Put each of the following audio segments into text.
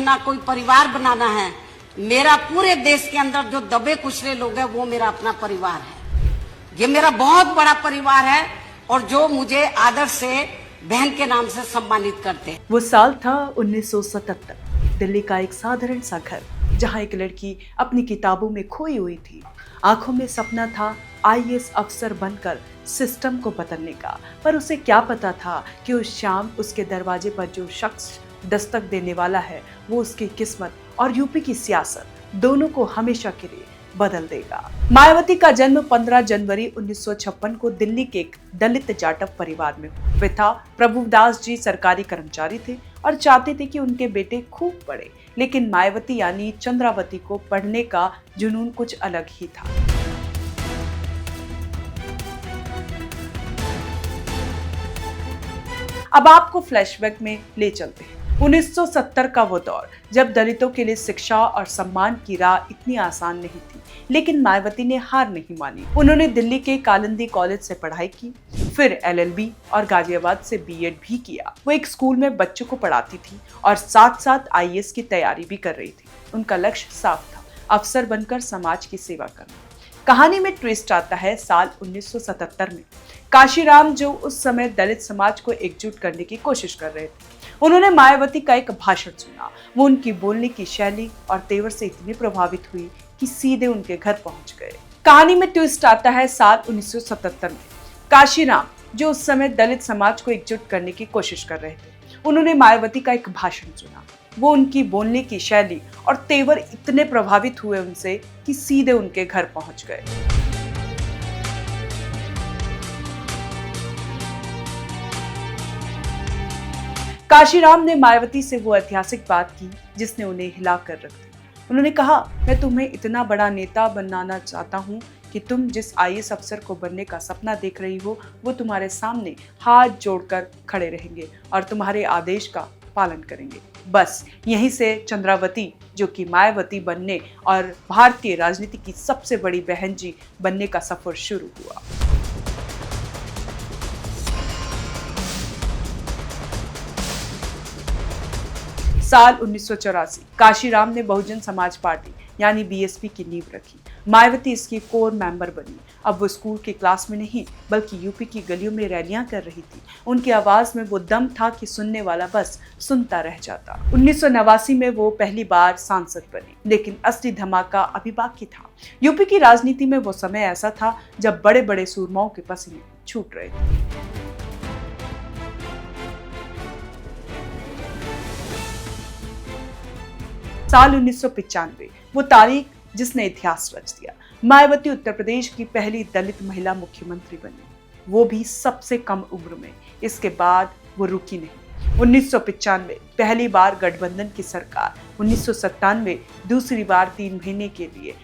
ना कोई परिवार बनाना है। मेरा पूरे देश के अंदर जो दबे कुचले लोग हैं वो मेरा अपना परिवार है। ये मेरा बहुत बड़ा परिवार है और जो मुझे आदर से बहन के नाम से सम्मानित करते हैं। वो साल था 1977। दिल्ली का एक साधारण सा घर जहाँ एक लड़की अपनी किताबों में खोई हुई थी। आंखों में सपना था आईएएस अफसर बनकर सिस्टम को बदलने का, पर उसे क्या पता था कि उस शाम उसके दरवाजे पर जो शख्स दस्तक देने वाला है वो उसकी किस्मत और यूपी की सियासत दोनों को हमेशा के लिए बदल देगा। मायावती का जन्म 15 जनवरी 1956 को दिल्ली के एक दलित जाटव परिवार में हुआ। पिता प्रभुदास जी सरकारी कर्मचारी थे और चाहते थे कि उनके बेटे खूब पढ़े, लेकिन मायावती यानी चंद्रावती को पढ़ने का जुनून कुछ अलग ही था। अब आपको फ्लैशबैक में ले चलते हैं। 1970 का वो दौर जब दलितों के लिए शिक्षा और सम्मान की राह इतनी आसान नहीं थी, लेकिन मायावती ने हार नहीं मानी। उन्होंने दिल्ली के कालिंदी कॉलेज से पढ़ाई की, फिर एलएलबी और गाजियाबाद से बीएड भी किया। वो एक स्कूल में बच्चों को पढ़ाती थी और साथ साथ आईएएस की तैयारी भी कर रही थी। उनका लक्ष्य साफ था, अफसर बनकर समाज की सेवा करना। कहानी में ट्विस्ट आता है साल 1977 में। काशीराम, जो उस समय दलित समाज को एकजुट करने की कोशिश कर रहे थे, उन्होंने मायावती का एक भाषण सुना। वो उनकी बोलने की शैली और तेवर से इतनी प्रभावित हुई कि सीधे उनके घर पहुंच गए। कहानी में ट्विस्ट आता है साल 1977 में। काशीराम, जो उस समय दलित समाज को एकजुट करने की कोशिश कर रहे थे, उन्होंने मायावती का एक भाषण सुना। वो उनकी बोलने की शैली और तेवर इतने प्रभावित हुए उनसे कि सीधे उनके घर पहुंच गए। काशीराम ने मायावती से वो ऐतिहासिक बात की जिसने उन्हें हिला कर रख दिया। उन्होंने कहा, मैं तुम्हें इतना बड़ा नेता बनाना चाहता हूँ कि तुम जिस आईएएस अफसर को बनने का सपना देख रही हो वो तुम्हारे सामने हाथ जोड़कर खड़े रहेंगे और तुम्हारे आदेश का पालन करेंगे। बस यहीं से चंद्रावती, जो कि मायावती बनने और भारतीय राजनीति की सबसे बड़ी बहन जी बनने का सफर शुरू हुआ। साल 1984 काशीराम ने बहुजन समाज पार्टी यानी बीएसपी की नींव रखी। मायावती इसकी कोर मेंबर बनी। अब वो स्कूल की क्लास में नहीं बल्कि यूपी की गलियों में रैलियां कर रही थी। उनकी आवाज में वो दम था कि सुनने वाला बस सुनता रह जाता। 1989 में वो पहली बार सांसद बनी, लेकिन असली धमाका अभी बाकी था। यूपी की राजनीति में वो समय ऐसा था जब बड़े बड़े सूरमाओं के पसीने छूट रहे थे। साल 1995, वो तारीख जिसने इतिहास रच दिया। मायावती उत्तर प्रदेश की पहली दलित महिला मुख्यमंत्री बनी, वो भी सबसे कम उम्र में। इसके बाद वो रुकी नहीं। 1995 पहली बार गठबंधन की सरकार, 1997 दूसरी बार 3 महीने के लिए,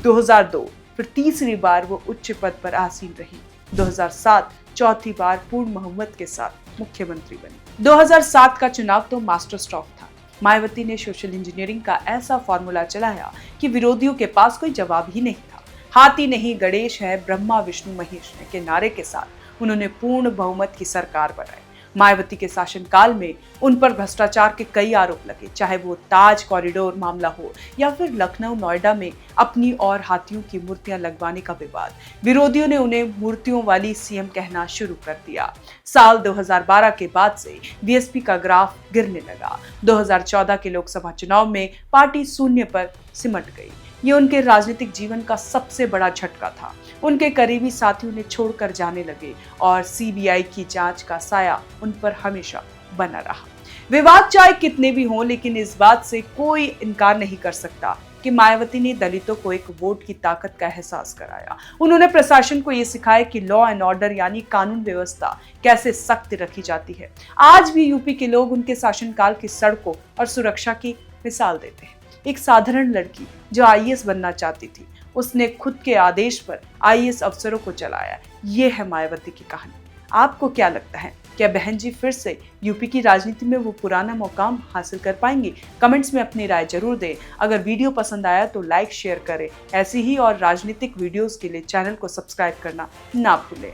2002 फिर तीसरी बार वो उच्च पद पर आसीन रही, 2007 चौथी बार पूर्ण बहुमत के साथ मुख्यमंत्री बनी। 2007 का चुनाव तो मास्टर स्ट्रोक था। मायावती ने सोशल इंजीनियरिंग का ऐसा फॉर्मूला चलाया कि विरोधियों के पास कोई जवाब ही नहीं था। हाथी नहीं गणेश है, ब्रह्मा विष्णु महेश है के नारे के साथ उन्होंने पूर्ण बहुमत की सरकार बनाई। मायावती के शासनकाल में उन पर भ्रष्टाचार के कई आरोप लगे, चाहे वो ताज कॉरिडोर मामला हो या फिर लखनऊ नोएडा में अपनी और हाथियों की मूर्तियां लगवाने का विवाद। विरोधियों ने उन्हें मूर्तियों वाली सीएम कहना शुरू कर दिया। साल 2012 के बाद से बीएसपी का ग्राफ गिरने लगा। 2014 के लोकसभा चुनाव में पार्टी शून्य पर सिमट गई। ये उनके राजनीतिक जीवन का सबसे बड़ा झटका था। उनके करीबी साथी उन्हें छोड़कर जाने लगे और सीबीआई की जांच का साया उन पर हमेशा बना रहा। विवाद चाहे कितने भी हों, लेकिन इस बात से कोई इनकार नहीं कर सकता कि मायावती ने दलितों को एक वोट की ताकत का एहसास कराया। उन्होंने प्रशासन को ये सिखाया कि लॉ एंड ऑर्डर यानी कानून व्यवस्था कैसे सख्त रखी जाती है। आज भी यूपी के लोग उनके शासनकाल की सड़कों और सुरक्षा की मिसाल देते हैं। एक साधारण लड़की जो आईएएस बनना चाहती थी, उसने खुद के आदेश पर आईएएस अफसरों को चलाया। ये है मायावती की कहानी। आपको क्या लगता है, क्या बहन जी फिर से यूपी की राजनीति में वो पुराना मुकाम हासिल कर पाएंगी? कमेंट्स में अपनी राय जरूर दें। अगर वीडियो पसंद आया तो लाइक शेयर करें। ऐसी ही और राजनीतिक वीडियोस के लिए चैनल को सब्सक्राइब करना ना भूलें।